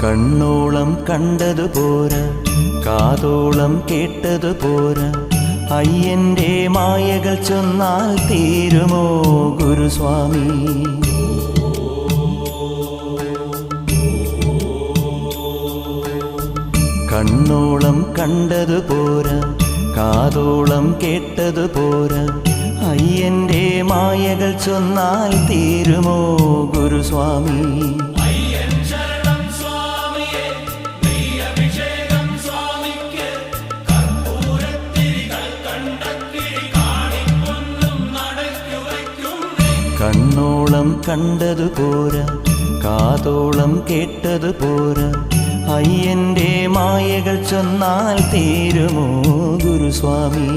കണ്ണോളം കണ്ടതു പോരാ, കാതോളം കേട്ടതു പോരാ, അയ്യന്റെ മായകൾ ചൊന്നാൽ തീരുമോ ഗുരുസ്വാമി? കണ്ണോളം കണ്ടതു പോരാ, കാതോളം കേട്ടതു പോരാ, അയ്യന്റെ മായകൾ ചൊന്നാൽ തീരുമോ ഗുരുസ്വാമി? കണ്ണോളം കണ്ടതു പോരാ, കാതോളം കേട്ടതു പോരാ, അയ്യന്റെ മായകൾ ചൊന്നാൽ തീരുമോ ഗുരുസ്വാമി?